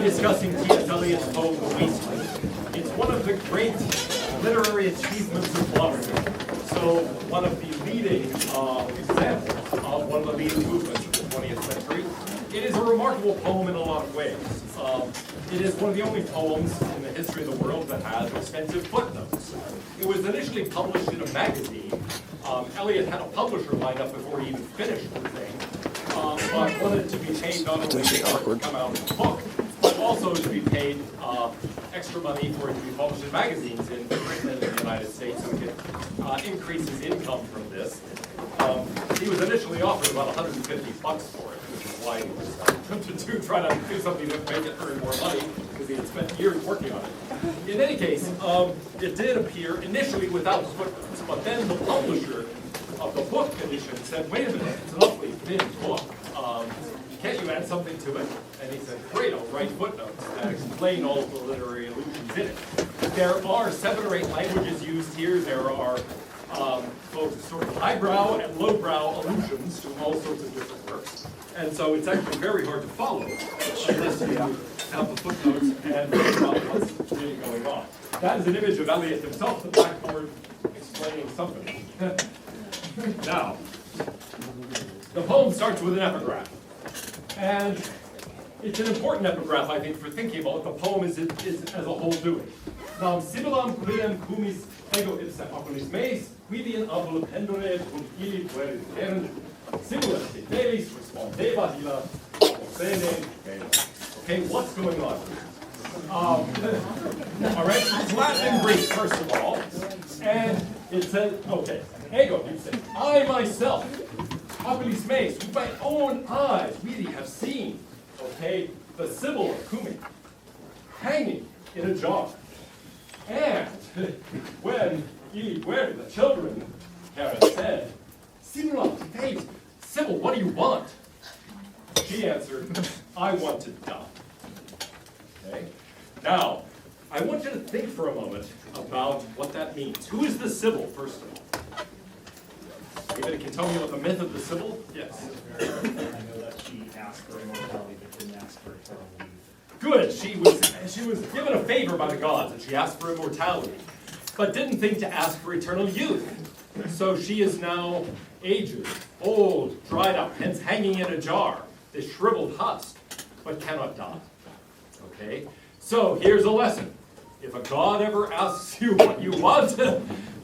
discussing T.S. Eliot's poem, The Wasteland. It's one of the great literary achievements of modernity. So one of the leading examples of one of the leading movements of the 20th century. It is a remarkable poem in a lot of ways. It is one of the only poems in the history of the world that has extensive footnotes. It was initially published in a magazine. Eliot had a publisher lined up before he even finished the thing, but wanted to be paid not only for it to come out as a book, but also to be paid extra money for it to be published in magazines in Britain and in the United States, so he could increase his income from this. He was initially offered about $150 for it, which is why he was try to do something to make it earn more money, because he had spent years working on it. In any case, it did appear initially without footnotes, but then the publisher of the book edition said, wait a minute, it's an awfully thin book. Can't you add something to it? And he said, great, I'll write footnotes and explain all of the literary allusions in it. There are 7 or 8 languages used here. There are both sort of highbrow and lowbrow allusions to all sorts of different works. And so it's actually very hard to follow unless you have the footnotes and figure out what's really going on. That is an image of Eliot himself, the blackboard, explaining something. Now, the poem starts with an epigraph. And it's an important epigraph, I think, for thinking about what the poem is as a whole doing. Nam sibilam quidem cumis ego ipsa oculis meis, quidian abul pendule cum ili puerit erend, sibilam te delis respondeva illa, sene, okay, what's going on? All right, it's Latin and Greek, first of all. And it says, okay, ego, you say, I myself, oculis meis, with my own eyes, really have seen, okay, the Sibyl of Cumi hanging in a jar. And when the children, Karen said, Sibyl, Sibyl, what do you want? She answered, I want to die. Okay? Now, I want you to think for a moment about what that means. Who is the Sibyl, first of all? Anybody can tell me about the myth of the Sibyl? Yes. I know that she asked for immortality, but didn't ask for eternal youth. Good. She was given a favor by the gods, and she asked for immortality, but didn't think to ask for eternal youth. So she is now aged, old, dried up, hence hanging in a jar, this shriveled husk, but cannot die. Okay? So here's a lesson. If a god ever asks you what you want,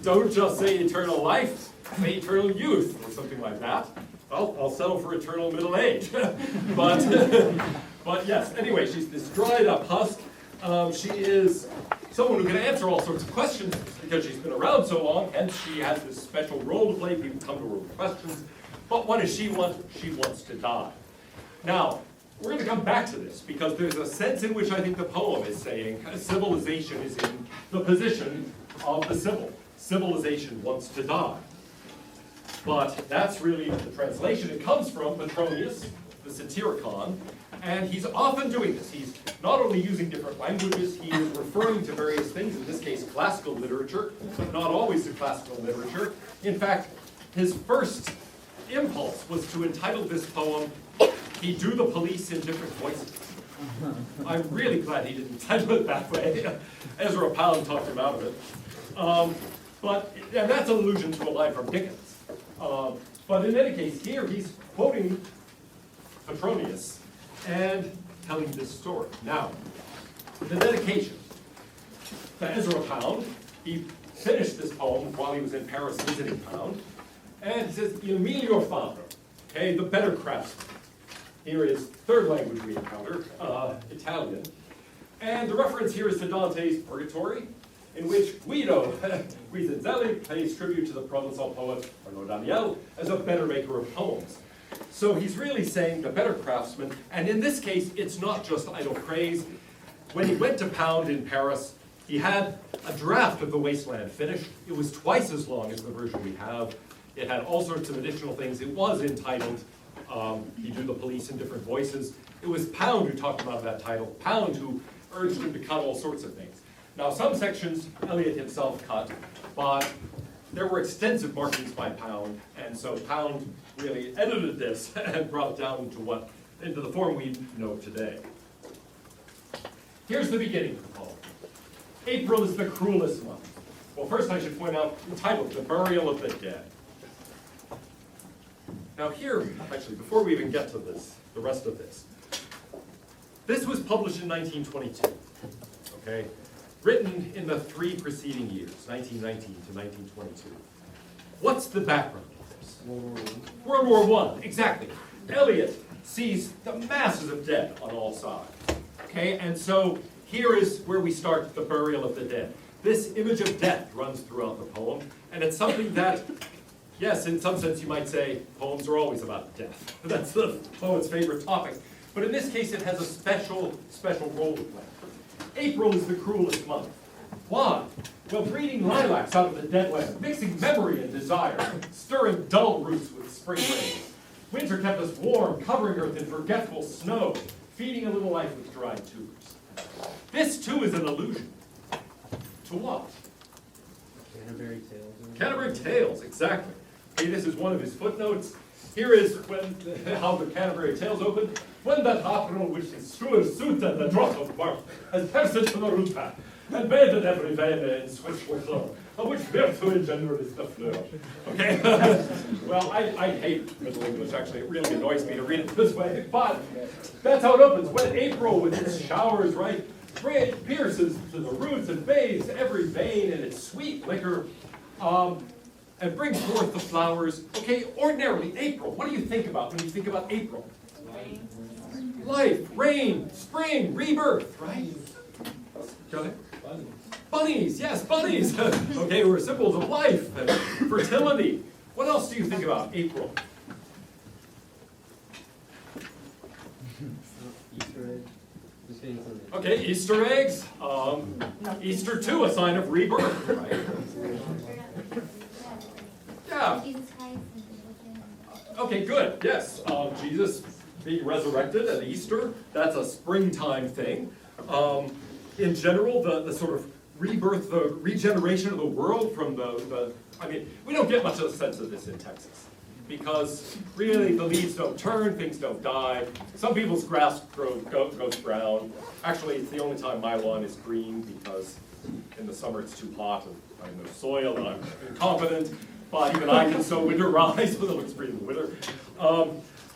don't just say eternal life, say eternal youth, or something like that. I'll settle for eternal middle age. But yes, anyway, she's this dried up husk. She is someone who can answer all sorts of questions because she's been around so long, hence she has this special role to play. People come to her with questions. But what does she want? She wants to die. Now, we're going to come back to this because there's a sense in which I think the poem is saying civilization is in the position of the Sibyl. Civilization wants to die. But that's really the translation. It comes from Petronius, the Satyricon, and he's often doing this. He's not only using different languages, he is referring to various things, in this case classical literature, but not always to classical literature. In fact, his first impulse was to entitle this poem, He Drew the Police in Different Voices. I'm really glad he didn't title it that way. Ezra Pound talked him out of it. And that's an allusion to a line from Dickens. But in any case, here he's quoting Petronius and telling this story. Now, the dedication to Ezra Pound, he finished this poem while he was in Paris visiting Pound, and he says, Il miglior fabbro, okay, the better craftsman. Here is third language we encounter, Italian. And the reference here is to Dante's Purgatory, in which Guido Guizenzelli pays tribute to the Provençal poet Arnaud Daniel as a better maker of poems. So he's really saying the better craftsman, and in this case, it's not just idle praise. When he went to Pound in Paris, he had a draft of The Wasteland finished. It was twice as long as the version we have. It had all sorts of additional things. It was entitled, He Drew the Police in Different Voices. It was Pound who talked about that title, Pound who urged him to cut all sorts of things. Now, some sections Eliot himself cut, but there were extensive markings by Pound, and so Pound really edited this and brought it down to into the form we know today. Here's the beginning of the poem. April is the cruelest month. Well, first I should point out the title, The Burial of the Dead. Now here, actually, before we even get to this, the rest of this, this was published in 1922, okay? Written in the 3 preceding years, 1919 to 1922. What's the background of this? World War I, exactly. Eliot sees the masses of dead on all sides, okay? And so here is where we start the burial of the dead. This image of death runs throughout the poem, and it's something that, yes, in some sense you might say poems are always about death. That's the poet's favorite topic. But in this case, it has a special role to play. April is the cruelest month. Why? Well, breeding lilacs out of the dead land, mixing memory and desire, stirring dull roots with spring rains. Winter kept us warm, covering earth in forgetful snow, feeding a little life with dried tubers. This, too, is an allusion. To what? Canterbury Tales. Canterbury Tales, exactly. Okay, this is one of his footnotes. Here is how the Canterbury Tales open. When that April which is sure suit and the drop of birth has pierced to the root path, and bathed every vein in switch with flow, of which virtue in general is the flow. Okay? Well, I hate Middle English, actually. It really annoys me to read it this way, but that's how it opens. When April, with its showers, right, pierces to the roots and bathes every vein in its sweet liquor, and brings forth the flowers. Okay, ordinarily, April, what do you think about when you think about April? Rain. Life, rain, spring, rebirth, right? Go ahead. Bunnies, yes, bunnies. Okay, we're symbols of life and fertility. What else do you think about April? Easter egg. Just saying something. Okay, Easter eggs. Easter too, a sign of rebirth, right? Yeah. Jesus Christ and Okay, good. Yes, Jesus being resurrected at Easter, that's a springtime thing. In general, the sort of rebirth, the regeneration of the world from I mean, we don't get much of a sense of this in Texas. Because really, the leaves don't turn, things don't die. Some people's grass goes brown. Actually, it's the only time my lawn is green because in the summer it's too hot and I have no soil and I'm incompetent. But even I can sow winter rye, so it looks green in the winter.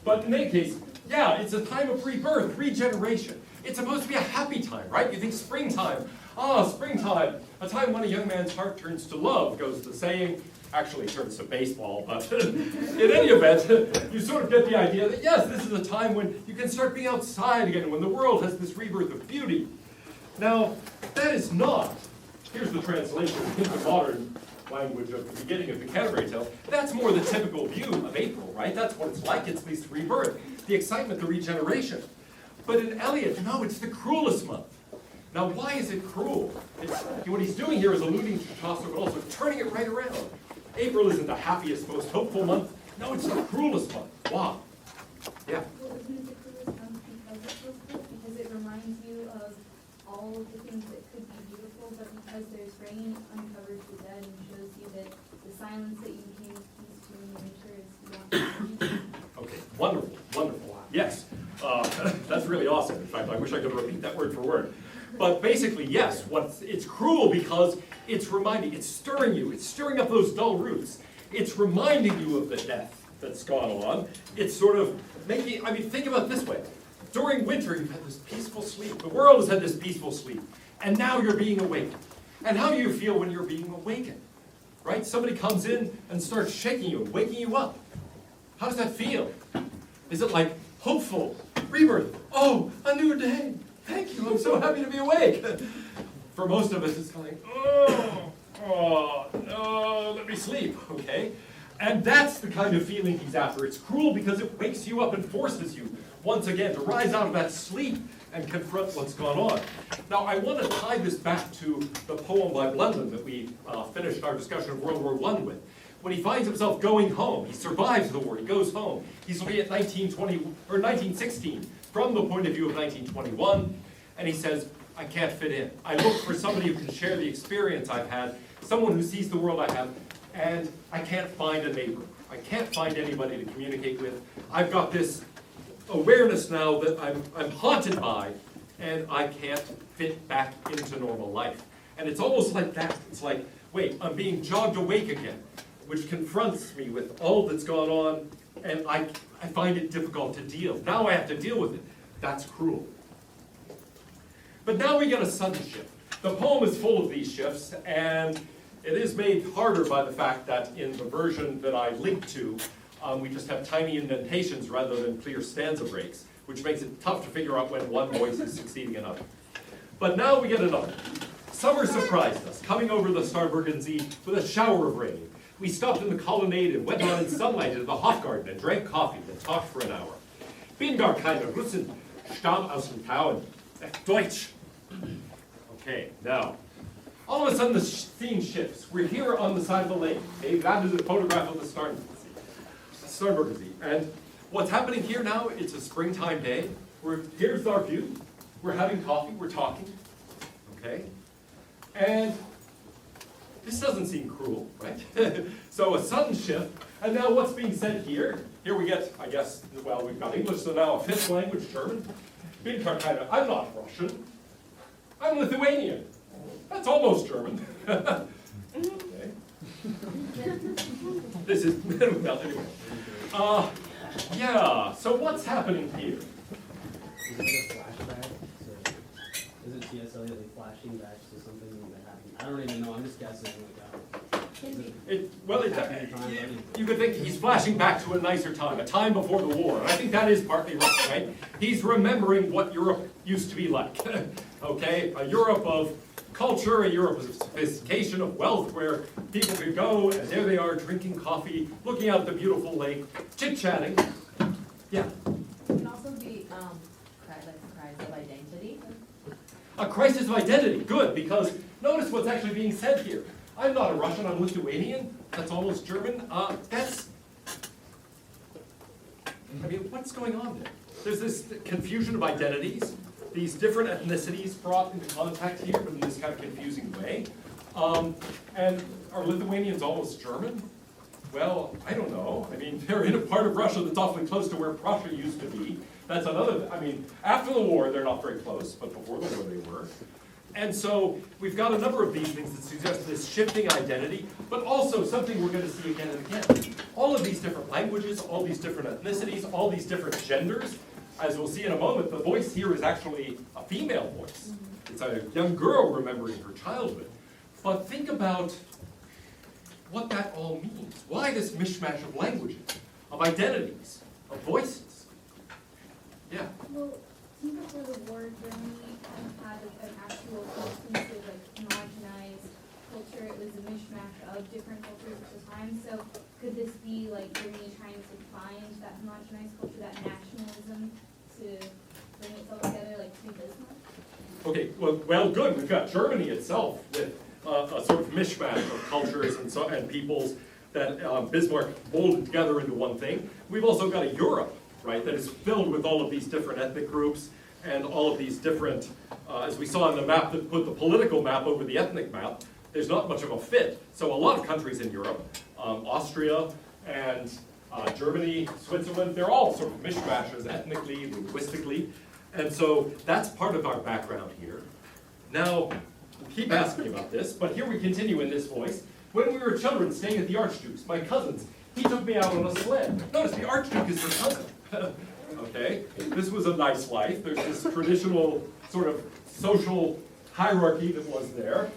But in any case, yeah, it's a time of rebirth, regeneration. It's supposed to be a happy time, right? You think springtime. Ah, springtime, a time when a young man's heart turns to love, goes the saying. Actually, it turns to baseball, but in any event, you sort of get the idea that, yes, this is a time when you can start being outside again, when the world has this rebirth of beauty. Now, that is not, here's the translation into modern language of the beginning of the Canterbury Tales, that's more the typical view of April, right? That's what it's like, it's this rebirth, the excitement, the regeneration. But in Eliot, no, it's the cruelest month. Now, why is it cruel? What he's doing here is alluding to Chaucer, but also turning it right around. April isn't the happiest, most hopeful month. No, it's the cruelest month. Why? Yeah. Well, isn't it the cruelest month because it feels good? Because it reminds you of all of the things that could be beautiful, but because there's rain, it uncovers the dead and shows you that the silence that you became used to in the winter is not. Okay, wonderful, wonderful. Yes, that's really awesome. In fact, I wish I could repeat that word for word. But basically, yes, it's cruel because it's reminding, it's stirring you, it's stirring up those dull roots. It's reminding you of the death that's gone on. It's sort of making, I mean, think about it this way. During winter, you've had this peaceful sleep. The world has had this peaceful sleep. And now you're being awakened. And how do you feel when you're being awakened? Right? Somebody comes in and starts shaking you, waking you up. How does that feel? Is it like hopeful, rebirth? Oh, a new day. Thank you, I'm so happy to be awake. For most of us, it's kind of like, no, let me sleep, okay? And that's the kind of feeling he's after. It's cruel because it wakes you up and forces you, once again, to rise out of that sleep and confront what's gone on. Now, I want to tie this back to the poem by Blendon that we finished our discussion of World War I with. When he finds himself going home, he survives the war, he goes home. He's looking at 1916 from the point of view of 1921, and he says, I can't fit in. I look for somebody who can share the experience I've had, someone who sees the world I have, and I can't find a neighbor. I can't find anybody to communicate with. I've got this awareness now that I'm haunted by, and I can't fit back into normal life. And it's almost like that. It's like, wait, I'm being jogged awake again, which confronts me with all that's gone on, and I find it difficult to deal. Now I have to deal with it. That's cruel. But now we get a sudden shift. The poem is full of these shifts, and it is made harder by the fact that in the version that I linked to, we just have tiny indentations rather than clear stanza breaks, which makes it tough to figure out when one voice is succeeding another. But now we get another. Summer surprised us, coming over the Starburgensee with a shower of rain. We stopped in the colonnade and went on in sunlight into the Hofgarten and drank coffee and talked for an hour. Bin gar keine Russin, stamm aus dem Tauen. Deutsch. Okay, now, all of a sudden the scene shifts. We're here on the side of the lake. Okay, that is a photograph of the Starburgensee. And what's happening here now, it's a springtime day. Here's our view. We're having coffee, we're talking. Okay? And this doesn't seem cruel, right? So a sudden shift. And now what's being said here? Here we get, I guess, well, we've got English, so now a fifth language, German. Bin gar keine, I'm not Russian. I'm Lithuanian. That's almost German. Okay. This is, well, anyway. Yeah, so what's happening here? Is it a flashback? So, is it T.S. Eliot like flashing back to something that happened? I don't even know, I'm just guessing. You could think he's flashing back to a nicer time, a time before the war. And I think that is partly right? He's remembering what Europe used to be like. Okay, a Europe of culture, a Europe of sophistication, of wealth, where people could go, and there they are drinking coffee, looking out at the beautiful lake, chit-chatting. Yeah? It can also be a crisis of identity. A crisis of identity, good, because notice what's actually being said here. I'm not a Russian, I'm Lithuanian, that's almost German. I mean, what's going on there? There's this confusion of identities, these different ethnicities brought into contact here, but in this kind of confusing way. And are Lithuanians almost German? Well, I don't know. I mean, they're in a part of Russia that's awfully close to where Prussia used to be. That's another, I mean, after the war, they're not very close, but before the war, they were. And so we've got a number of these things that suggest this shifting identity, but also something we're going to see again and again. All of these different languages, all these different ethnicities, all these different genders. As we'll see in a moment, the voice here is actually a female voice. It's a young girl remembering her childhood. But think about what that all means. Why this mishmash of languages, of identities, of voices? Yeah. Well, even before the war, Germany had an actual cohesive, homogenized culture. It was a mishmash of different cultures at the time. So could this be like Germany trying to find that homogenized culture, that nationalism, to bring itself together, like pre-Bismarck? Okay, well, good. We've got Germany itself with a sort of mishmash of cultures and peoples that Bismarck molded together into one thing. We've also got a Europe, right, that is filled with all of these different ethnic groups and all of these different, as we saw on the map that put the political map over the ethnic map, there's not much of a fit. So a lot of countries in Europe, Austria and Germany, Switzerland, they're all sort of mishmashes ethnically, linguistically. And so that's part of our background here. Now, we'll keep asking about this, but here we continue in this voice. When we were children staying at the Archduke's, my cousins, he took me out on a sled. Notice the Archduke is her cousin. Okay, this was a nice life. There's this traditional sort of social hierarchy that was there.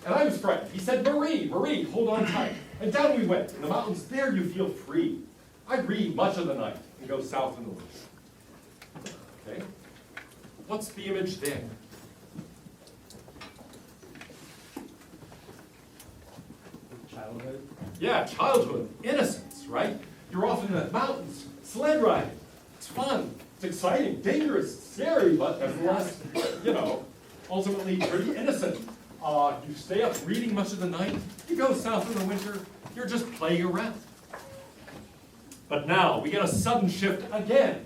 And I was frightened. He said, Marie, Marie, hold on tight. And down we went. In the mountains, there you feel free. I'd read much of the night and go south in the winter. Okay, what's the image there? Childhood? Yeah, childhood, innocence, right? You're off in the mountains, sled riding. It's fun, it's exciting, dangerous, scary, but nevertheless, you know, ultimately pretty innocent. You stay up reading much of the night, you go south in the winter, you're just playing around. But now, we get a sudden shift again.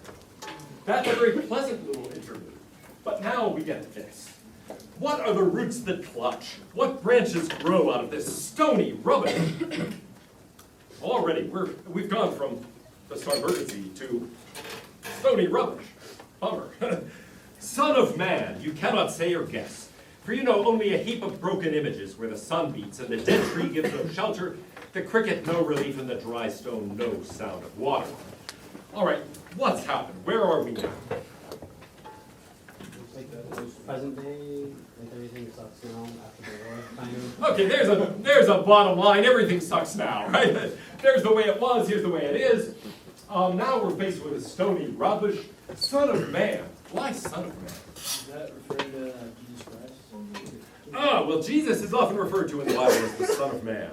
That's a very pleasant little interlude. But now we get this. What are the roots that clutch? What branches grow out of this stony rubbish? Already, we've gone from the Starburgensee to stony rubbish. Bummer. Son of man, you cannot say or guess. For you know only a heap of broken images where the sun beats and the dead tree gives no shelter, the cricket no relief and the dry stone no sound of water. All right, what's happened? Where are we now? Looks like present day, like everything sucks now after the war, kind of. Okay, there's a bottom line. Everything sucks now, right? There's the way it was, here's the way it is. Now we're faced with a stony rubbish. Son of man. Why son of man? Is that referring to Jesus Christ? Well, Jesus is often referred to in the Bible as the Son of Man.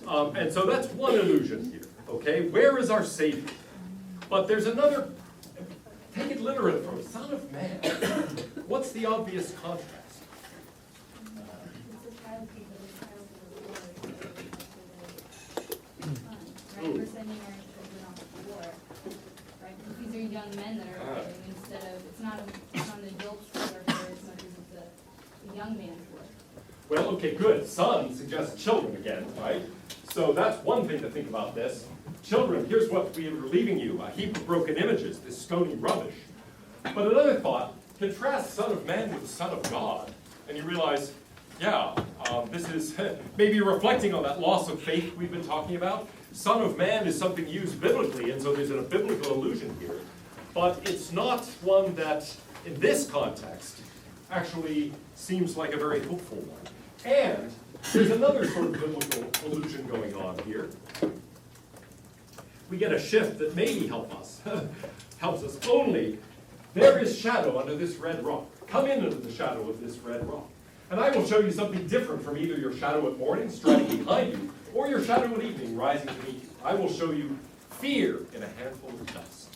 And so that's one illusion here, okay? Where is our Savior? But there's another, take it literally from Son of Man. What's the obvious contrast? It's a child who goes child to the war. Right, we're sending our children off to war. Right, because these are young men that are fighting instead of, it's not an adult sport as much as it's a young man's sport. Well, okay, good. Son suggests children again, right? So that's one thing to think about this. Children, here's what we are leaving you, a heap of broken images, this stony rubbish. But another thought, contrast Son of Man with the Son of God, and you realize, yeah, this is maybe reflecting on that loss of faith we've been talking about. Son of Man is something used biblically, and so there's a biblical allusion here. But it's not one that, in this context, actually seems like a very hopeful one. And there's another sort of biblical allusion going on here. We get a shift that maybe helps us only. There is shadow under this red rock. Come in under the shadow of this red rock. And I will show you something different from either your shadow at morning striding behind you or your shadow at evening rising to meet you. I will show you fear in a handful of dust.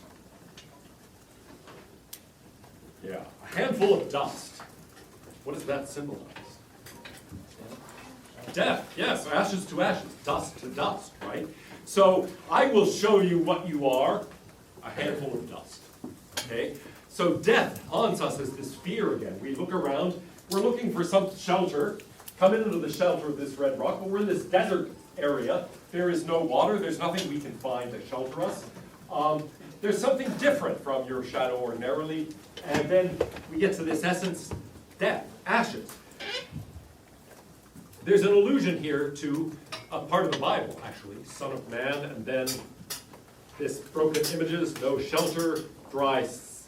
Yeah, a handful of dust. What does that symbolize? Death, yes, ashes to ashes, dust to dust, right? So I will show you what you are, a handful of dust, okay? So death haunts us as this fear again. We look around, we're looking for some shelter, come into the shelter of this red rock, but we're in this desert area. There is no water, there's nothing we can find to shelter us. There's something different from your shadow ordinarily, and then we get to this essence, death, ashes. There's an allusion here to a part of the Bible, actually, Son of Man, and then this broken images, no shelter, dryness,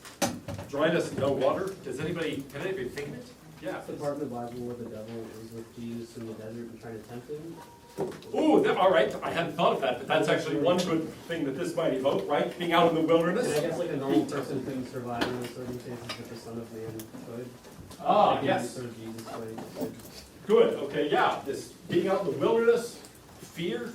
no water. Can anybody think of it? Yeah. That's the part of the Bible where the devil is with Jesus in the desert and trying to tempt him. Ooh, all right, I hadn't thought of that, but that's actually one good thing that this might evoke, right? Being out in the wilderness. And I guess like a normal person couldn't survive in those circumstances, but the Son of Man could. Ah, Like, yes. Sort of Jesus way. Good, okay, yeah, this being out in the wilderness, fear,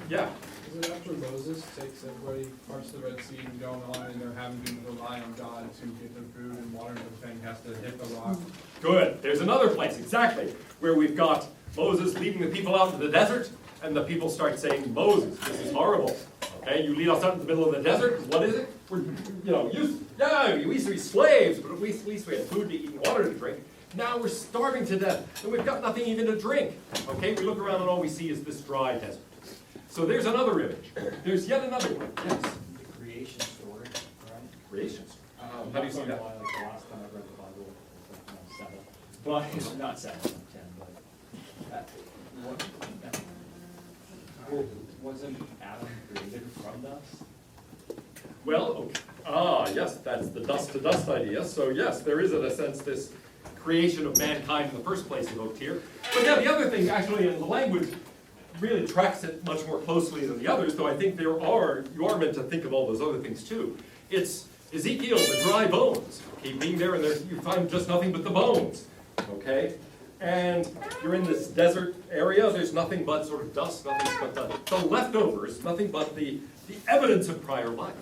yeah. Is it after Moses takes everybody, parts of the Red Sea and go on the line and they're having to rely on God to get their food and water and everything, has to hit the rock? Good, there's another place, exactly, where we've got Moses leading the people out into the desert, and the people start saying, Moses, this is horrible. Okay, you lead us out in the middle of the desert, what is it? We're, we used to be slaves, but at least we had food to eat and water to drink. Now we're starving to death, and we've got nothing even to drink. Okay, we look around and all we see is this dry desert. So there's another image. There's yet another one. Yes. The creation story, right? Creation. How do you see that? Like the last time I read the Bible, it was like 7. But, not 7, 10, but. Wasn't Adam created from dust? Well, yes, that's the dust to dust idea. So yes, there is in a sense this creation of mankind in the first place evoked here. But yeah, the other thing actually in the language really tracks it much more closely than the others, though I think you are meant to think of all those other things too. It's Ezekiel, the dry bones. Okay, being there and there, you find just nothing but the bones. Okay? And you're in this desert area, there's nothing but sort of dust, nothing but the leftovers, nothing but the evidence of prior life.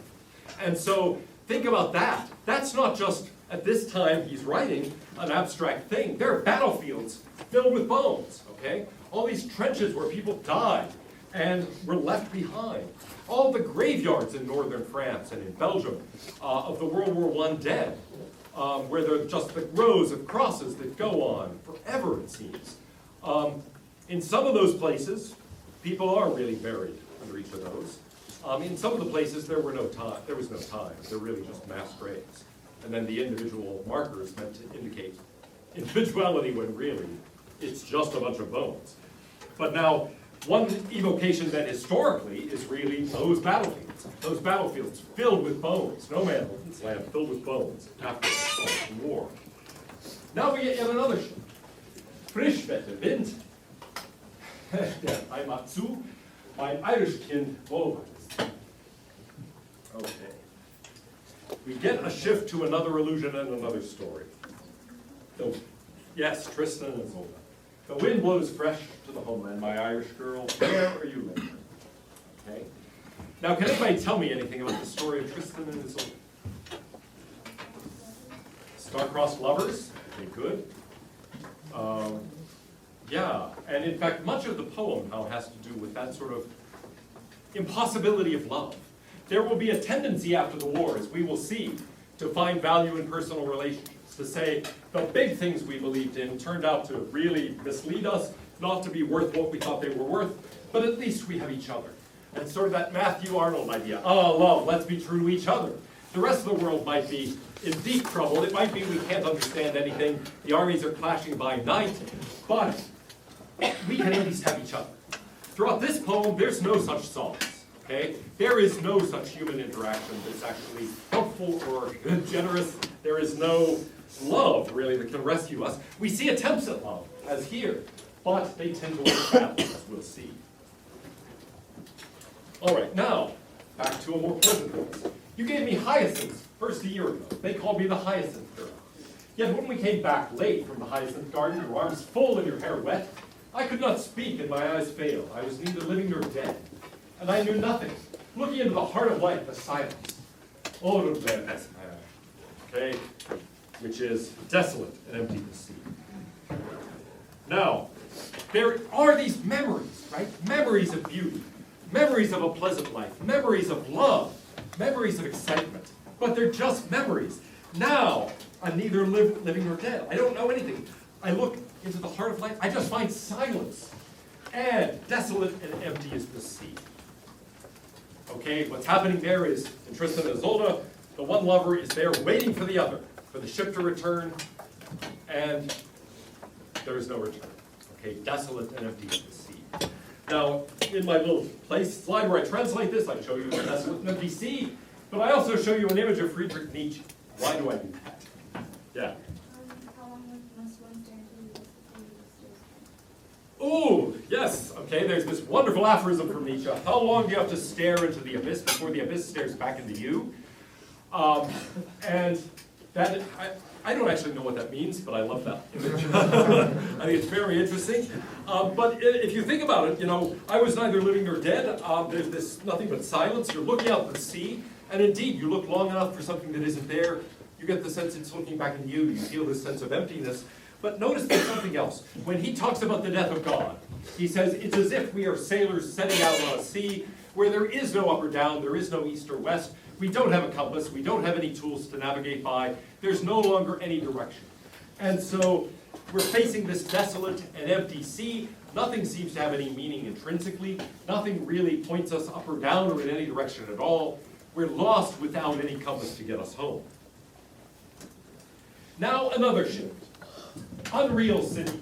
And so think about that. That's not just at this time he's writing an abstract thing. There are battlefields filled with bones, okay? All these trenches where people died and were left behind. All the graveyards in northern France and in Belgium of the World War I dead, where there are just the rows of crosses that go on forever, it seems. In some of those places, people are really buried under each of those. In some of the places, there was no time. They're really just mass graves. And then the individual marker is meant to indicate individuality when really it's just a bunch of bones. But now, one evocation then historically is really those battlefields filled with bones, no man's land filled with bones after the war. Now we get yet another ship. Frischwette Wind, der Heimat zu, mein Irish Kind wohlweis. Okay. We get a shift to another illusion and another story. Yes, Tristan and Isolde. The wind blows fresh to the homeland, my Irish girl. Where are you living? Okay. Now, can anybody tell me anything about the story of Tristan and Isolde? Star-crossed lovers? Okay, good. Yeah, and in fact, much of the poem now has to do with that sort of impossibility of love. There will be a tendency after the war, as we will see, to find value in personal relationships, to say the big things we believed in turned out to really mislead us, not to be worth what we thought they were worth, but at least we have each other. And sort of that Matthew Arnold idea, love, let's be true to each other. The rest of the world might be in deep trouble. It might be we can't understand anything. The armies are clashing by night, but we can at least have each other. Throughout this poem, there's no such songs. Okay? There is no such human interaction that's actually helpful or generous. There is no love, really, that can rescue us. We see attempts at love, as here, but they tend to work badly, as we'll see. All right, now, back to a more pleasant place. You gave me hyacinths first a year ago. They called me the hyacinth girl. Yet when we came back late from the hyacinth garden, your arms full and your hair wet, I could not speak and my eyes failed. I was neither living nor dead. And I knew nothing. Looking into the heart of life, the silence. Oh, okay, which is desolate and empty to see. Now, there are these memories, right? Memories of beauty, memories of a pleasant life, memories of love, memories of excitement. But they're just memories. Now, I'm neither living nor dead. I don't know anything. I look into the heart of life. I just find silence. And desolate and empty is the sea. Okay, what's happening there is, in Tristan and Isolde, the one lover is there waiting for the other, for the ship to return, and there is no return. Okay, desolate and empty is the sea. Now, in my little slide where I translate this, I show you the desolate and empty sea, but I also show you an image of Friedrich Nietzsche. Why do I do that? Yeah. How long must one stare into the abyss? Oh, yes. Okay, there's this wonderful aphorism from Nietzsche. How long do you have to stare into the abyss before the abyss stares back into you? And that, I don't actually know what that means, but I love that image. I think it's very interesting. But if you think about it, you know, I was neither living nor dead. There's this nothing but silence. You're looking out at the sea, and indeed, you look long enough for something that isn't there. You get the sense it's looking back into you. You feel this sense of emptiness. But notice there's something else. When he talks about the death of God, he says it's as if we are sailors setting out on a sea where there is no up or down, there is no east or west. We don't have a compass. We don't have any tools to navigate by. There's no longer any direction. And so we're facing this desolate and empty sea. Nothing seems to have any meaning intrinsically. Nothing really points us up or down or in any direction at all. We're lost without any compass to get us home. Now another shift. Unreal city.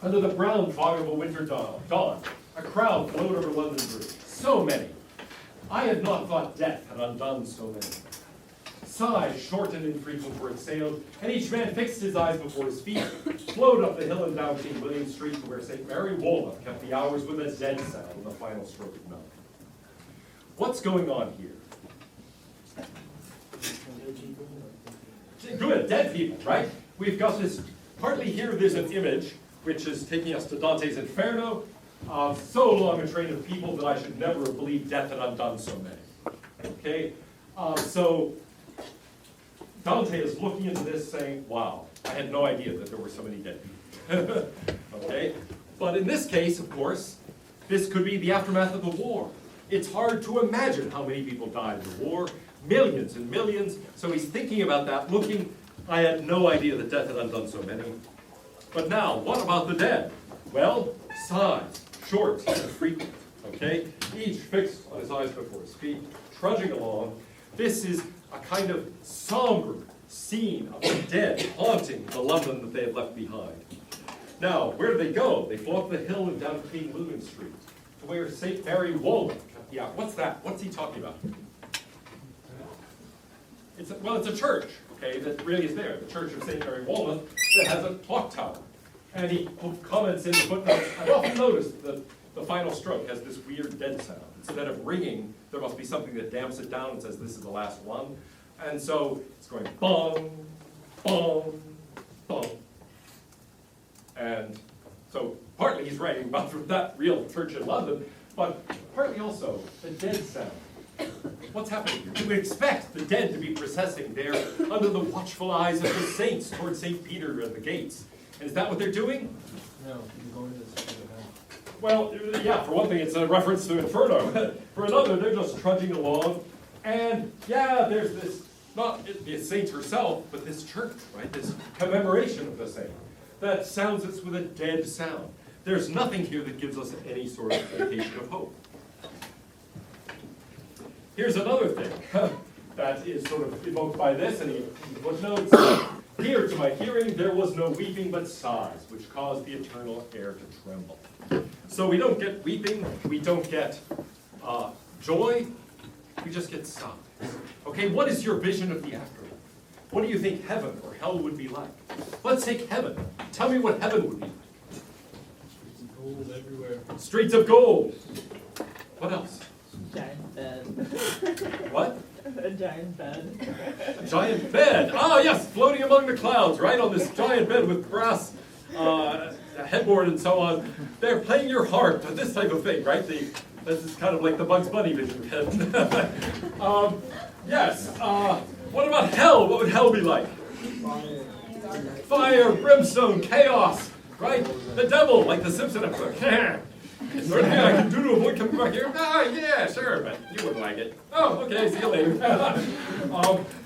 Under the brown fog of a winter dawn, a crowd flowed over London Bridge. So many. I had not thought death had undone so many. Sighs, short and infrequent, were exhaled, and each man fixed his eyes before his feet, flowed up the hill and down King William Street to where St. Mary Woolnoth kept the hours with a dead sound in the final stroke of 9. What's going on here? Good, dead people, right? We've got this, partly here there's an image, which is taking us to Dante's Inferno. So long a train of people that I should never have believed death had undone so many. Okay? So Dante is looking into this saying, wow, I had no idea that there were so many dead people. Okay? But in this case, of course, this could be the aftermath of the war. It's hard to imagine how many people died in the war. Millions and millions. So he's thinking about that, looking. I had no idea that death had undone so many. But now, what about the dead? Well, sighs, short and frequent, okay? Each fixed on his eyes before his feet, trudging along. This is a kind of somber, scene of the dead haunting the London that they had left behind. Now, where do they go? They flow up the hill and down Queen William Street to where St. Mary Woolnoth. Yeah, what's that? What's he talking about? It's a church, okay, that really is there. The Church of St. Mary Woolnoth that has a clock tower. And he comments in the footnotes, I've often noticed that the final stroke has this weird dead sound. Instead of ringing, there must be something that damps it down and says this is the last one. And so it's going bong, bong, bong. And so partly he's writing about that real church in London, but partly also the dead sound. What's happening here? You would expect the dead to be processing there under the watchful eyes of the saints towards St. Peter and the gates. And is that what they're doing? No, you're going to the spirit of hell. Well, yeah, for one thing, it's a reference to Inferno. For another, they're just trudging along. And yeah, there's this, not the saint herself, but this church, right? This commemoration of the saint that sounds us with a dead sound. There's nothing here that gives us any sort of indication of hope. Here's another thing that is sort of evoked by this, and he footnotes, here to my hearing there was no weeping but sighs, which caused the eternal air to tremble. So we don't get weeping, we don't get joy, we just get sighs. Okay, what is your vision of the afterlife? What do you think heaven or hell would be like? Let's take heaven. Tell me what heaven would be like. Streets of gold everywhere. Streets of gold. What else? Giant bed. What? A giant bed. A giant bed. Ah, yes, floating among the clouds, right on this giant bed with brass headboard and so on. They're playing your harp, this type of thing, right? This is kind of like the Bugs Bunny vision. Yes. What about hell? What would hell be like? Fire, brimstone, chaos, right? The devil, like the Simpson episode. Is there anything I can do to avoid coming back here? Ah, yeah, sure, but you wouldn't like it. Oh, okay, see you later.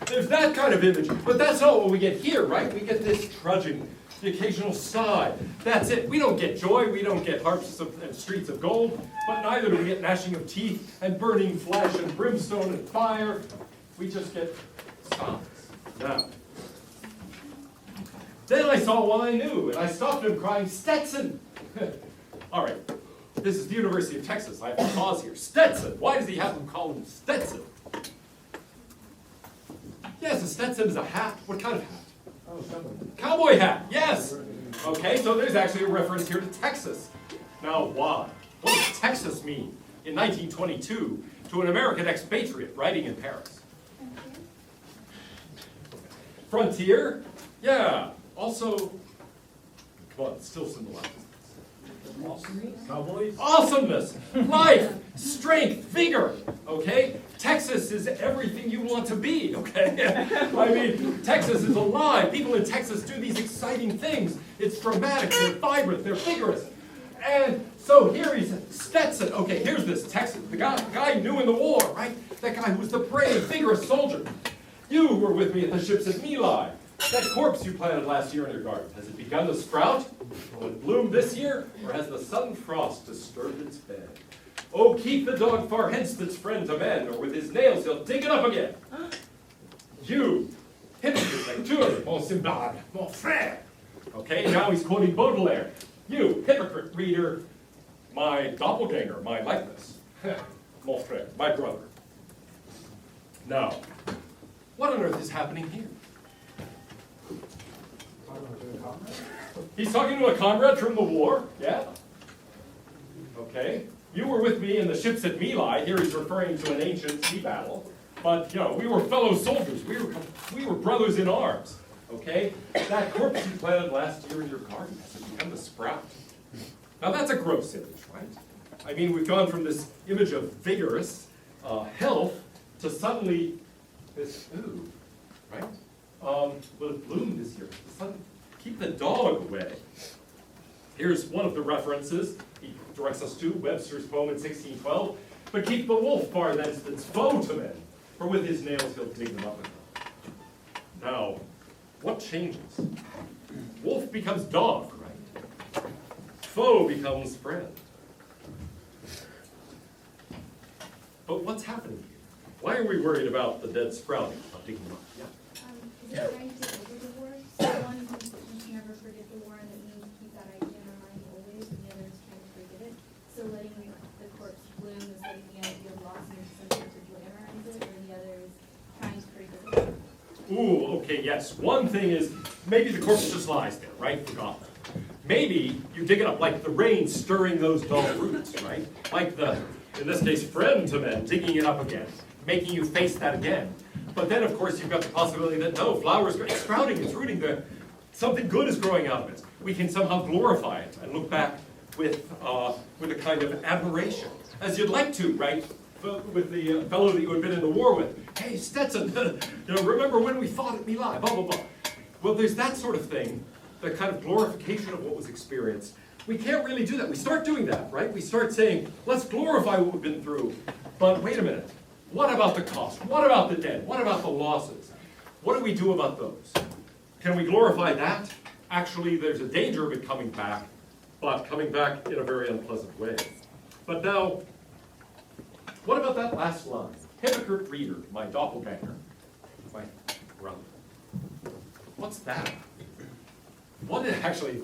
There's that kind of image, but that's not what we get here, right? We get this trudging, the occasional sigh. That's it. We don't get joy, we don't get harps and streets of gold, but neither do we get gnashing of teeth and burning flesh and brimstone and fire. We just get sighs. Now, then I saw one I knew, and I stopped him crying, Stetson! All right. This is the University of Texas. I have to pause here. Stetson. Why does he have them call him Stetson? Yes, a Stetson is a hat. What kind of hat? Oh, someone. Cowboy hat. Yes. Okay, so there's actually a reference here to Texas. Now, why? What does Texas mean in 1922 to an American expatriate writing in Paris? Frontier? Yeah. Also, come on, it still symbolizes. Cowboys? Awesomeness, life, strength, vigor, okay? Texas is everything you want to be, okay? I mean, Texas is alive. People in Texas do these exciting things. It's dramatic, they're vibrant, they're vigorous. And so here he's Stetson. Okay, here's this Texan, the guy new in the war, right? That guy who was the brave, vigorous soldier. You were with me at the ships at My Lai. That corpse you planted last year in your garden, has it begun to sprout? Will it bloom this year, or has the sudden frost disturbed its bed? Oh, keep the dog far hence that's friend to men, or with his nails he'll dig it up again. You, hypocrite lecteur, mon semblable, mon frère. Okay, now he's quoting Baudelaire. You, hypocrite reader, my doppelganger, my likeness. Mon frère, my brother. Now, what on earth is happening here? He's talking to a comrade from the war, yeah? Okay. You were with me in the ships at My Lai. Here he's referring to an ancient sea battle. But, you know, we were fellow soldiers. We were brothers in arms, okay? That corpse you planted last year in your garden, has it begun to sprout? Now that's a gross image, right? I mean, we've gone from this image of vigorous health to suddenly this, ooh, right? Will it bloom this year? Keep the dog away. Here's one of the references he directs us to, Webster's poem in 1612. But keep the wolf far thence that's foe to men, for with his nails he'll dig them up again. Now, what changes? Wolf becomes dog, right? Foe becomes friend. But what's happening here? Why are we worried about the dead sprouting? I'll dig them up. Yeah. Is it right Ooh, okay, yes. One thing is, maybe the corpse just lies there, right? Forgotten. Maybe you dig it up like the rain stirring those dull roots, right? Like the, in this case, friend to men, digging it up again, making you face that again. But then, of course, you've got the possibility that no, flowers, it's sprouting, it's rooting, something good is growing out of it. We can somehow glorify it and look back with a kind of admiration, as you'd like to, right? With the fellow that you had been in the war with. Hey, Stetson, remember when we fought at My Lai, blah, blah, blah. Well, there's that sort of thing, the kind of glorification of what was experienced. We can't really do that. We start doing that, right? We start saying, let's glorify what we've been through. But wait a minute. What about the cost? What about the dead? What about the losses? What do we do about those? Can we glorify that? Actually, there's a danger of it coming back, but coming back in a very unpleasant way. But now, what about that last line? Hypocrite reader, my doppelganger, my brother. What's that? What is, actually,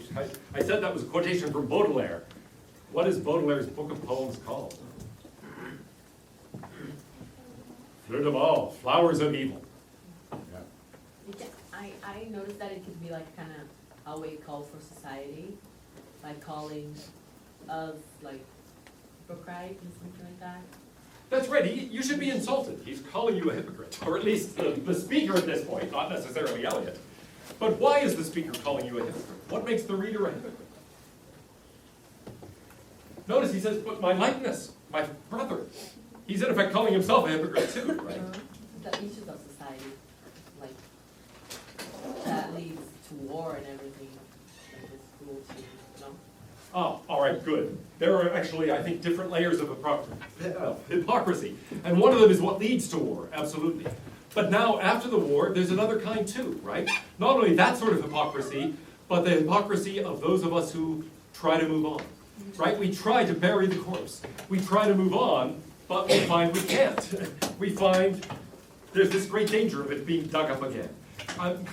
I said that was a quotation from Baudelaire. What is Baudelaire's book of poems called? Fleur de Mal, Flowers of Evil. I noticed that it could be like kind of a wake call for society, like calling of like hypocrite and something like that. That's right, you should be insulted. He's calling you a hypocrite, or at least the speaker at this point, not necessarily Eliot. But why is the speaker calling you a hypocrite? What makes the reader a hypocrite? Notice he says, but my likeness, my brother. He's in effect calling himself a hypocrite too, right? The issues of society, like, that leads to war and everything, like it's cruelty, Oh, all right, good. There are actually, I think, different layers of hypocrisy. And one of them is what leads to war, absolutely. But now, after the war, there's another kind too, right? Not only that sort of hypocrisy, but the hypocrisy of those of us who try to move on, right? We try to bury the corpse. We try to move on, but we find we can't. We find there's this great danger of it being dug up again. Have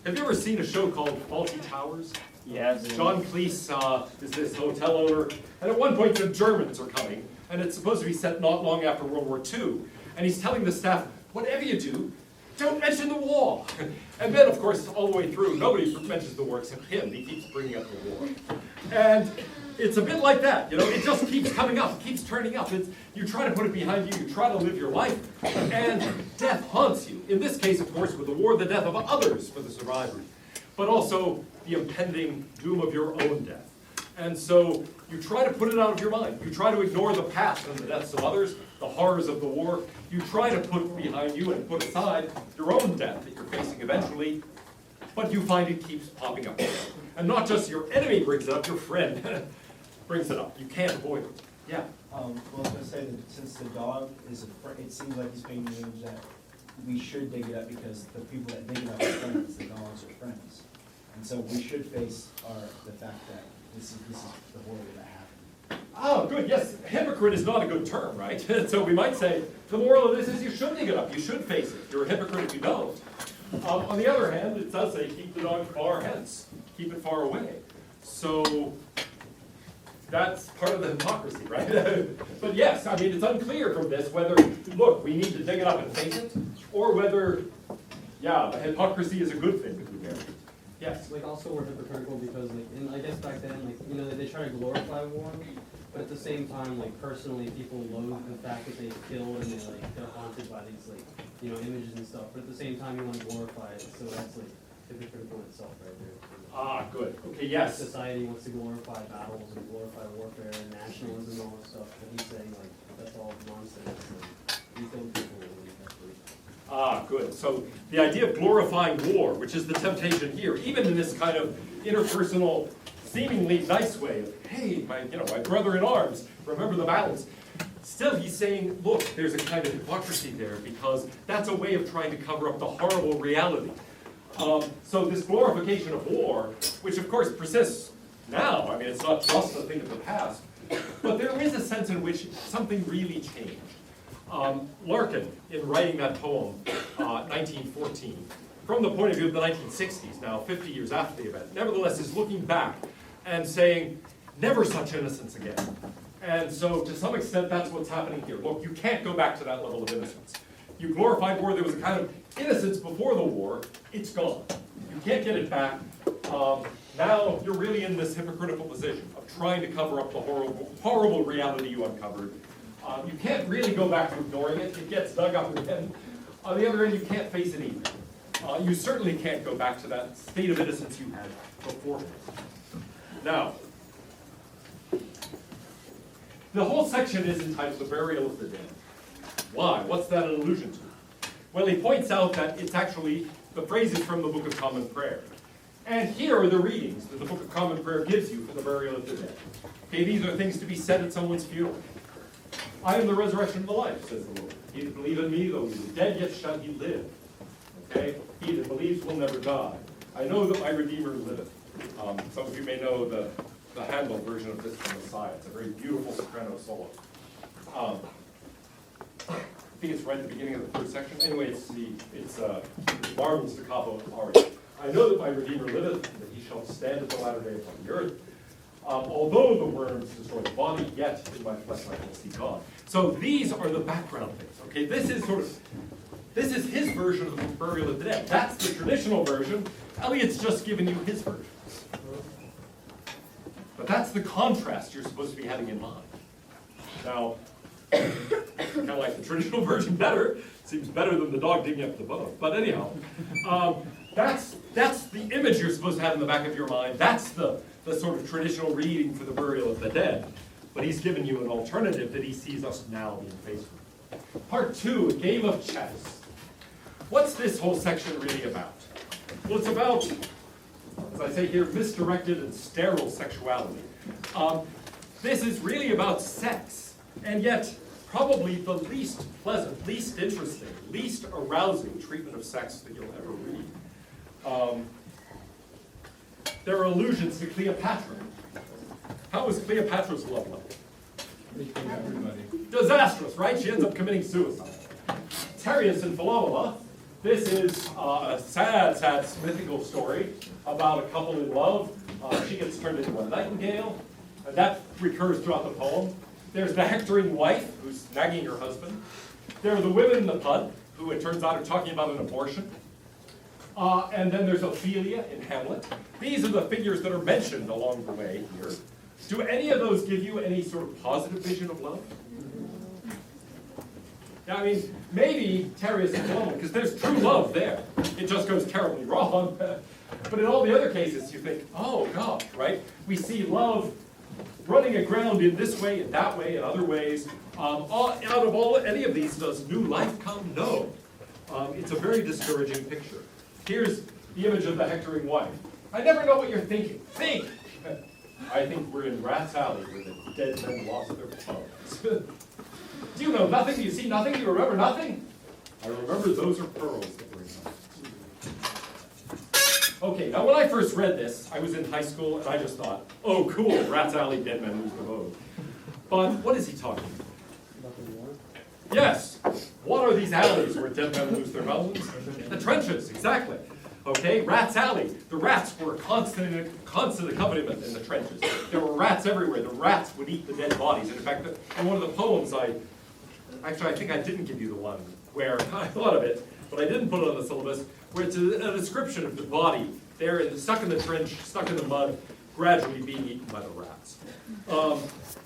you ever seen a show called Fawlty Towers? Yes. John Cleese is this hotel owner, and at one point the Germans are coming, and it's supposed to be set not long after World War II, and he's telling the staff, whatever you do, don't mention the war. And then, of course, all the way through, nobody mentions the war except him. He keeps bringing up the war. And it's a bit like that, it just keeps coming up, it keeps turning up. You try to put it behind you, you try to live your life, and death haunts you. In this case, of course, with the war, the death of others for the survivors, but also the impending doom of your own death. And so you try to put it out of your mind. You try to ignore the past and the deaths of others, the horrors of the war. You try to put behind you and put aside your own death that you're facing eventually, but you find it keeps popping up. And not just your enemy brings it up, your friend brings it up. You can't avoid it. Yeah? Well, I was going to say that since the dog is it seems like he's painting the image that we should dig it up because the people that dig it up are friends, the dogs are friends. And so we should face the fact that this is the horror that happened. Oh, good, yes. Hypocrite is not a good term, right? So we might say, the moral of this is you should dig it up, you should face it. You're a hypocrite if you don't. On the other hand, it does say, keep the dog far hence, keep it far away. So that's part of the hypocrisy, right? But yes, I mean, it's unclear from this whether, look, we need to dig it up and face it, or whether, yeah, the hypocrisy is a good thing to be buried. Yes. Like also we're hypocritical because I guess back then, they try to glorify war, but at the same time, personally, people loathe the fact that they killed and they're haunted by these images and stuff. But at the same time, you want to glorify it, so that's hypocritical in itself, right there. Ah, good. Okay, yes. Society wants to glorify battles and glorify warfare and nationalism and all that stuff, but he's saying that's all nonsense. You kill people when you have to. Ah, good. So the idea of glorifying war, which is the temptation here, even in this kind of interpersonal, seemingly nice way of, hey, my brother in arms, remember the battles. Still, he's saying, look, there's a kind of hypocrisy there because that's a way of trying to cover up the horrible reality. So this glorification of war, which of course persists now, I mean, it's not just a thing of the past, but there is a sense in which something really changed. Larkin, in writing that poem, 1914, from the point of view of the 1960s, now 50 years after the event, nevertheless is looking back and saying, never such innocence again. And so to some extent, that's what's happening here. Look, you can't go back to that level of innocence. You glorified war, there was a kind of innocence before the war, it's gone. You can't get it back. Now you're really in this hypocritical position of trying to cover up the horrible reality you uncovered. You can't really go back to ignoring it, it gets dug up again. On the other end, you can't face it either. You certainly can't go back to that state of innocence you had beforehand. Now, the whole section is entitled The Burial of the Dead. Why? What's that an allusion to? Well, he points out that it's actually, the phrase is from the Book of Common Prayer. And here are the readings that the Book of Common Prayer gives you for the burial of the dead. Okay, these are things to be said at someone's funeral. I am the resurrection and the life, says the Lord. He that believes in me, though he is dead, yet shall he live. Okay? He that believes will never die. I know that my Redeemer liveth. Some of you may know the Handel version of this from Messiah. It's a very beautiful soprano solo. I think it's right at the beginning of the third section. Anyway, it's Marvin's staccato aria. I know that my Redeemer liveth, that he shall stand at the latter day upon the earth. Although the worms destroy the body, yet in my flesh I will see God. So these are the background things. Okay, this is his version of the burial of the dead. That's the traditional version. Eliot's just given you his version. But that's the contrast you're supposed to be having in mind. Now, I kind of like the traditional version better. Seems better than the dog digging up the bone. But anyhow, that's the image you're supposed to have in the back of your mind. That's the sort of traditional reading for the burial of the dead. But he's given you an alternative that he sees us now being faced with. Part 2, a game of chess. What's this whole section really about? Well, it's about, as I say here, misdirected and sterile sexuality. This is really about sex, and yet probably the least pleasant, least interesting, least arousing treatment of sex that you'll ever read. There are allusions to Cleopatra. How was Cleopatra's love life? Everybody. Disastrous, right? She ends up committing suicide. Tereus and Philomela. This is a sad, sad mythical story about a couple in love. She gets turned into a nightingale, and that recurs throughout the poem. There's the hectoring wife, who's nagging her husband. There are the women in the pud, who it turns out are talking about an abortion. And then there's Ophelia in Hamlet. These are the figures that are mentioned along the way here. Do any of those give you any sort of positive vision of love? Yeah, I mean, maybe Tereus and Philomela, because there's true love there. It just goes terribly wrong. But in all the other cases, you think, oh gosh, right? We see love running aground in this way and that way and other ways. Out of any of these, does new life come? No. It's a very discouraging picture. Here's the image of the hectoring wife. I never know what you're thinking. Think! I think we're in Rat's Alley where the dead men lost their bones. Do you know nothing? Do you see nothing? Do you remember nothing? I remember those are pearls that were in them. Okay, now when I first read this, I was in high school and I just thought, oh cool, Rat's Alley, dead men lose their bones. But what is he talking about? Yes. What are these alleys where dead men lose their bones? The trenches, exactly. Okay, Rat's Alley. The rats were a constant accompaniment in the trenches. There were rats everywhere. The rats would eat the dead bodies. In fact, in one of the poems, I think I didn't give you the one where I thought of it, but I didn't put it on the syllabus, where it's a description of the body there, stuck in the trench, stuck in the mud, gradually being eaten by the rats.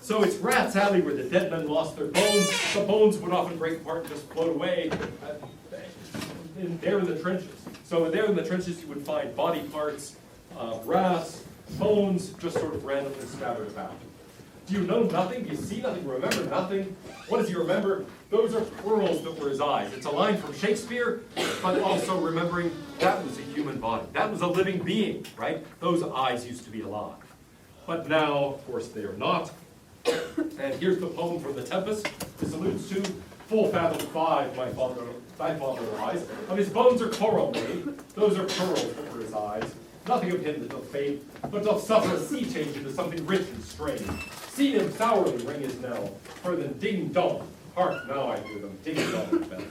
So it's Rat's Alley where the dead men lost their bones. The bones would often break apart and just float away there in the trenches. So there in the trenches you would find body parts, rats, bones, just sort of randomly scattered about. Do you know nothing? Do you see nothing? Remember nothing? What does he remember? Those are pearls that were his eyes. It's a line from Shakespeare, but also remembering that was a human body. That was a living being, right? Those eyes used to be alive. But now, of course, they are not. And here's the poem from the Tempest. This alludes to full fathom 5, thy father lies. Of his bones are coral made. Those are pearls that were his eyes. Nothing of him that doth fade, but doth suffer a sea change into something rich and strange. See him sourly ring his knell, for than ding dong. Hark, now I hear them ding dong bell.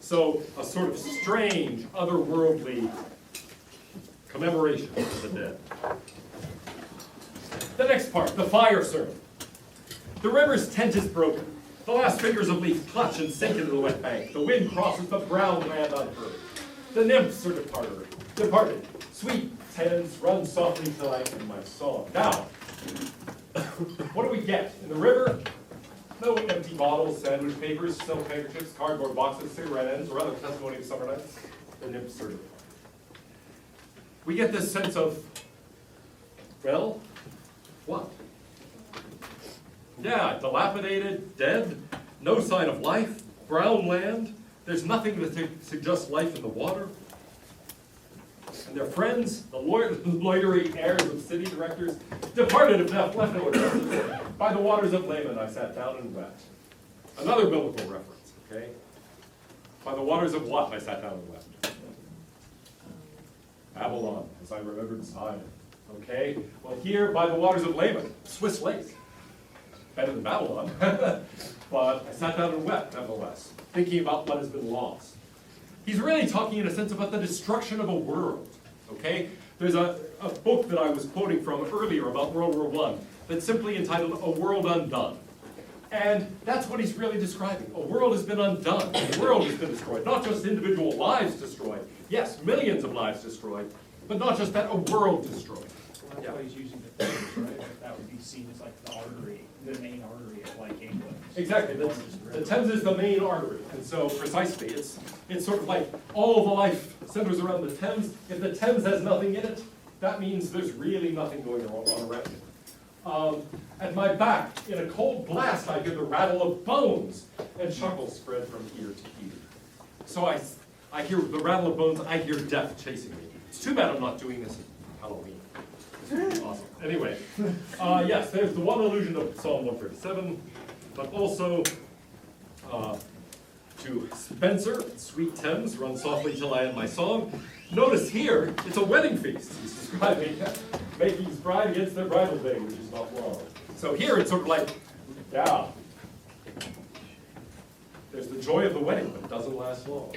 So a sort of strange, otherworldly commemoration of the dead. The next part, the fire sermon. The river's tent is broken. The last fingers of leaf clutch and sink into the wet bank. The wind crosses the brown land unheard. The nymphs are departed. Sweet tens run softly till I end my song. Now, what do we get? In the river, no empty bottles, sandwich papers, silk handkerchiefs, cardboard boxes, cigarette ends, or other testimony of summer nights. The nymphs are departed. We get this sense of, well, what? Yeah, dilapidated, dead, no sign of life, brown land, there's nothing to suggest life in the water. And their friends, the loitery heirs of city directors, departed and left no traces. By the waters of Laman I sat down and wept. Another biblical reference, okay? By the waters of what I sat down and wept? Babylon, as I remembered Zion. Okay? Well, here, by the waters of Laman, Swiss lace. Better than Babylon. But I sat down and wept, nevertheless, thinking about what has been lost. He's really talking in a sense about the destruction of a world. Okay? There's a book that I was quoting from earlier about World War I that's simply entitled A World Undone. And that's what he's really describing. A world has been undone. A world has been destroyed. Not just individual lives destroyed. Yes, millions of lives destroyed. But not just that, a world destroyed. Well, that's why he's using the Thames, right? That would be seen as like the artery, the main artery of like England. Exactly. The Thames is the main artery. And so precisely, it's sort of like all the life centers around the Thames. If the Thames has nothing in it, that means there's really nothing going on around it. At my back, in a cold blast, I hear the rattle of bones, and chuckles spread from ear to ear. So I hear the rattle of bones, I hear death chasing me. It's too bad I'm not doing this at Halloween. It's awesome. Anyway, yes, there's the one allusion of Psalm 137, but also to Spenser, Sweet Thames, run softly till I end my song. Notice here, it's a wedding feast. He's describing making his bride against their bridal day, which is not long. So here it's sort of like, yeah, there's the joy of the wedding, but it doesn't last long.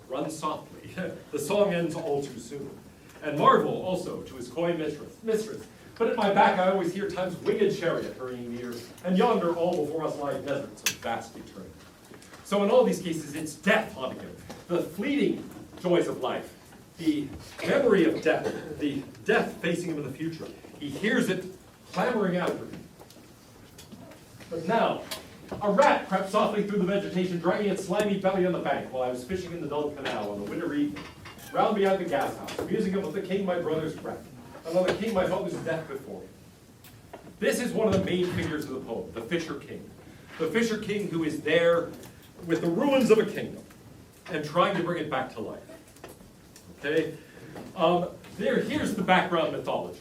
Run softly. The song ends all too soon. And marvel also to his coy mistress. But at my back I always hear time's winged chariot hurrying near, and yonder all before us lie deserts of vast eternity. So in all these cases, it's death haunting him. The fleeting joys of life, the memory of death, the death facing him in the future. He hears it clamoring after him. But now, a rat crept softly through the vegetation, dragging its slimy belly on the bank while I was fishing in the dull canal on the winter evening, round behind the gas house, musing about the king my brother's wreck, and on the king my father's death before him. This is one of the main figures of the poem, the Fisher King. The Fisher King who is there with the ruins of a kingdom and trying to bring it back to life. Okay? Here's the background mythology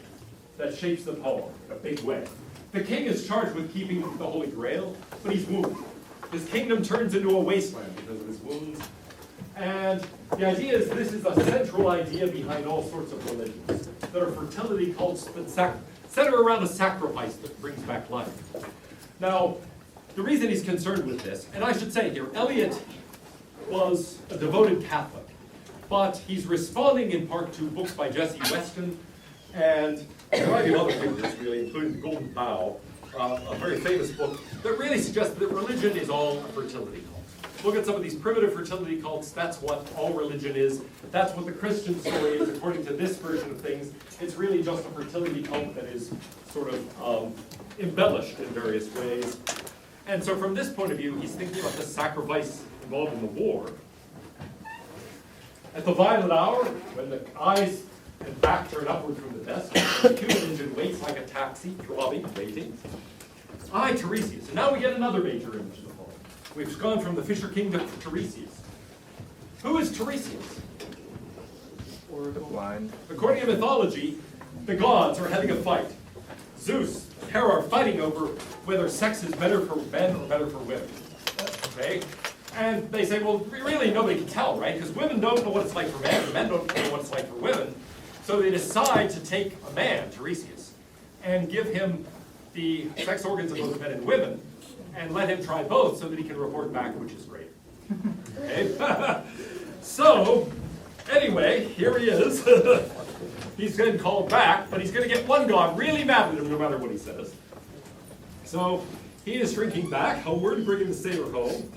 that shapes the poem in a big way. The king is charged with keeping the Holy Grail, but he's wounded. His kingdom turns into a wasteland because of his wounds. And the idea is this is a central idea behind all sorts of religions that are fertility cults that center around a sacrifice that brings back life. Now, the reason he's concerned with this, and I should say here, Eliot was a devoted Catholic, but he's responding in part to books by Jesse Weston and a variety of other figures, really, including The Golden Bough, a very famous book that really suggests that religion is all a fertility cult. Look at some of these primitive fertility cults. That's what all religion is. That's what the Christian story is, according to this version of things. It's really just a fertility cult that is sort of embellished in various ways. And so from this point of view, he's thinking about the sacrifice involved in the war. At the violet hour, when the eyes and back turn upward from the desk, the human engine waits like a taxi, throbbing, waiting. I, Tiresias. And now we get another major image of the poem. We've gone from the Fisher King to Tiresias. Who is Tiresias? The blind. According to mythology, the gods are having a fight. Zeus and Hera are fighting over whether sex is better for men or better for women. Okay? And they say, well, really nobody can tell, right? Because women don't know what it's like for men, and men don't know what it's like for women. So they decide to take a man, Tiresias, and give him the sex organs of both men and women, and let him try both so that he can report back which is greater. Okay? So, anyway, here he is. He's getting called back, but he's going to get one god really mad at him no matter what he says. So He is shrinking back homeward, bringing the sailor home.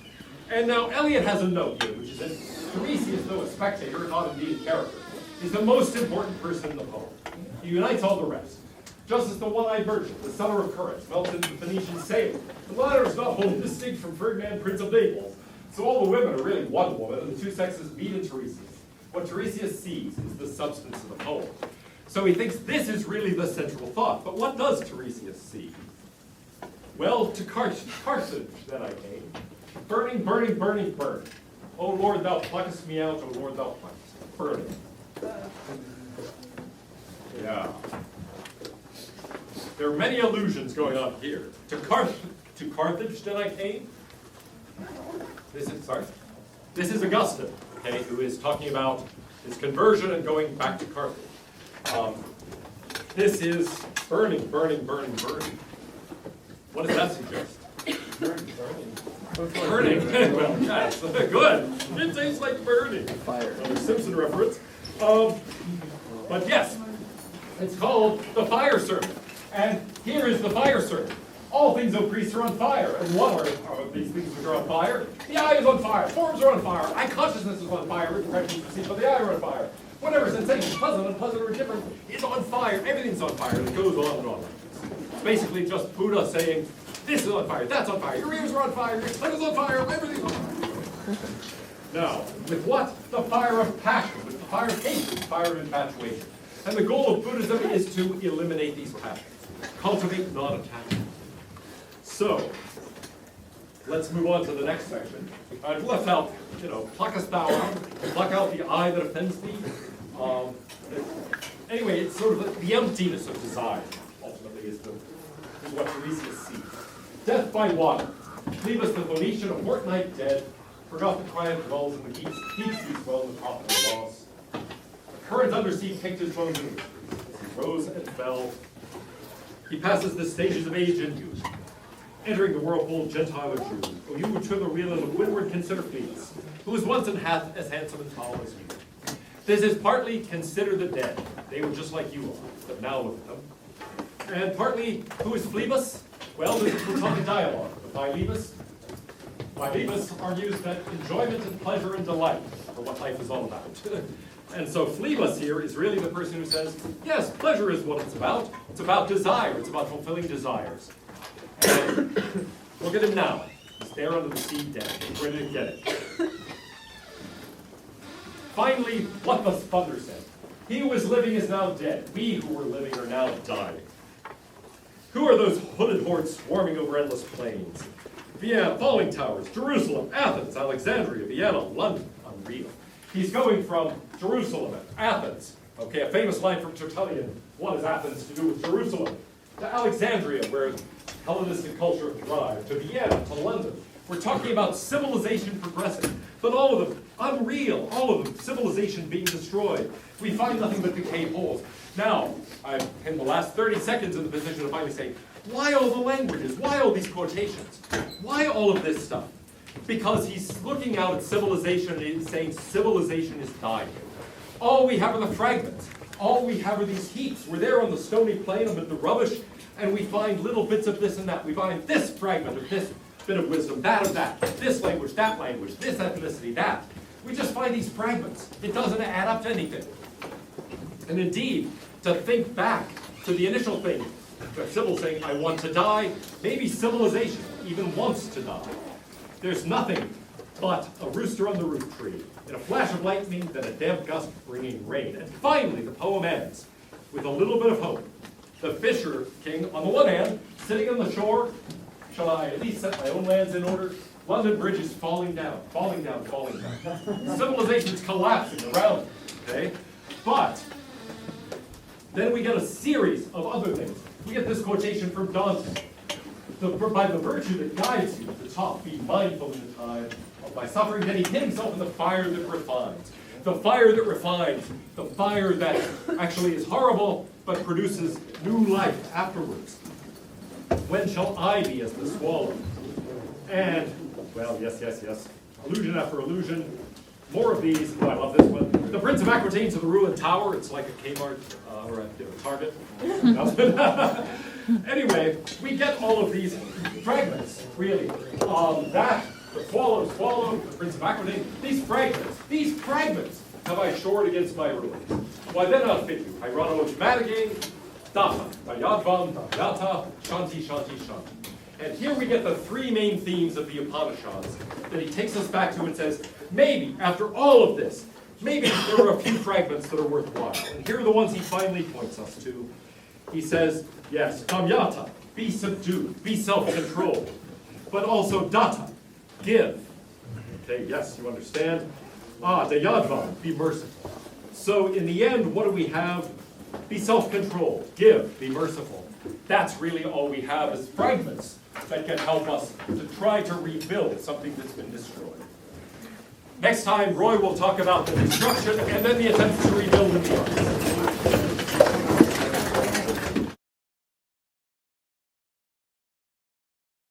And now Eliot has a note here, which is that Tiresias, though a spectator, not indeed a character, is the most important person in the poem. He unites all the rest. Just as the one-eyed merchant, the seller of currants, melted into the Phoenician sailor. The latter is not wholly distinct from Ferdinand, Prince of Naples. So all the women are really one woman, and the two sexes meet in Tiresias. What Tiresias sees is the substance of the poem. So he thinks this is really the central thought. But what does Tiresias see? Well, to Carthage then I came. Burning, burning, burning, burning. O Lord, thou pluckest me out, O Lord, thou pluckest. Burning. Yeah. There are many allusions going on here. To Carthage then I came. This is Augustine, okay, who is talking about his conversion and going back to Carthage. This is burning, burning, burning, burning. What does that suggest? Burning. Well, yes, good. It tastes like burning. Fire. Another Simpson reference. But yes, it's called the fire sermon. And here is the fire sermon. All things, O priests, are on fire. And what are these things which are on fire? The eye is on fire. Forms are on fire. Eye consciousness is on fire. Impressions received by the eye are on fire. Whatever sensation, pleasant, unpleasant, or indifferent, is on fire. Everything's on fire. And it goes on and on like this. It's basically just Buddha saying, this is on fire, that's on fire, your ears are on fire, your tongue is on fire, everything's on fire. Now, with what? The fire of passion, with the fire of hate, with the fire of infatuation. And the goal of Buddhism is to eliminate these passions, cultivate non-attachment. So, let's move on to the next section. I've left out, pluckest thou out, pluck out the eye that offends thee. Anyway, it's sort of the emptiness of desire, ultimately, is what Tiresias sees. Death by water. Leave us the Phoenician a fortnight dead, forgot the client dwells in the deep seas well in the top of the loss. The current undersea picked his bones in as he rose and fell. He passes the stages of age and youth, entering the whirlpool, Gentile or Jew. O you who to the real and the windward consider Phoebus, who was once and hath as handsome and tall as you. This is partly consider the dead. They were just like you are, but now look at them. And partly, who is Phoebus? Well, there's a Platonic dialogue with Philebus. Philebus argues that enjoyment and pleasure and delight are what life is all about. And so Phoebus here is really the person who says, yes, pleasure is what it's about. It's about desire. It's about fulfilling desires. And look at him now. He's there under the sea dead. He's ready to get it. Finally, what does thunder say? He who is living is now dead. We who were living are now dying. Who are those hooded hordes swarming over endless plains? Vienna, falling towers, Jerusalem, Athens, Alexandria, Vienna, London. Unreal. He's going from Jerusalem, Athens. Okay, a famous line from Tertullian. What has Athens to do with Jerusalem? To Alexandria, where Hellenistic culture thrived. To Vienna, to London. We're talking about civilization progressing. But all of them, unreal, all of them, civilization being destroyed. We find nothing but decayed holes. Now, I'm in the last 30 seconds in the position of finally saying, why all the languages? Why all these quotations? Why all of this stuff? Because he's looking out at civilization and he's saying civilization is dying. All we have are the fragments. All we have are these heaps. We're there on the stony plain amid the rubbish, and we find little bits of this and that. We find this fragment of this bit of wisdom, that of that, this language, this ethnicity, that. We just find these fragments. It doesn't add up to anything. And indeed, to think back to the initial thing, Sybil saying, I want to die, maybe civilization even wants to die. There's nothing but a rooster on the roof tree, and a flash of lightning, then a damp gust bringing rain. And finally, the poem ends with a little bit of hope. The fisher king, on the one hand, sitting on the shore, shall I at least set my own lands in order? London Bridge is falling down, falling down, falling down. Civilization's collapsing around it, okay? But then we get a series of other things. We get this quotation from Dante. By the virtue that guides you at the top, be mindful in the time of my suffering. Then he hid himself in the fire that refines. The fire that refines, the fire that actually is horrible, but produces new life afterwards. When shall I be as the swallow? And, well, yes. Illusion after illusion. More of these. Oh, I love this one. The Prince of Aquitaine to the ruined tower. It's like a Kmart or a Target. Anyway, we get all of these fragments, really. That, the swallow, the Prince of Aquitaine, these fragments have I shored against my ruin. Why then I'll fit you. Hieronymo Madigan, Data, Dayadvam, Dayata, Shanti, Shanti, Shanti. And here we get the three main themes of the Upanishads that he takes us back to and says, maybe, after all of this, maybe there are a few fragments that are worthwhile. And here are the ones he finally points us to. He says, yes, Kamyata, be subdued, be self-controlled. But also Data, give. Okay, yes, you understand. Dayadvam, be merciful. So in the end, what do we have? Be self-controlled, give, be merciful. That's really all we have is fragments that can help us to try to rebuild something that's been destroyed. Next time, Roy will talk about the destruction and then the attempts to rebuild in the arts.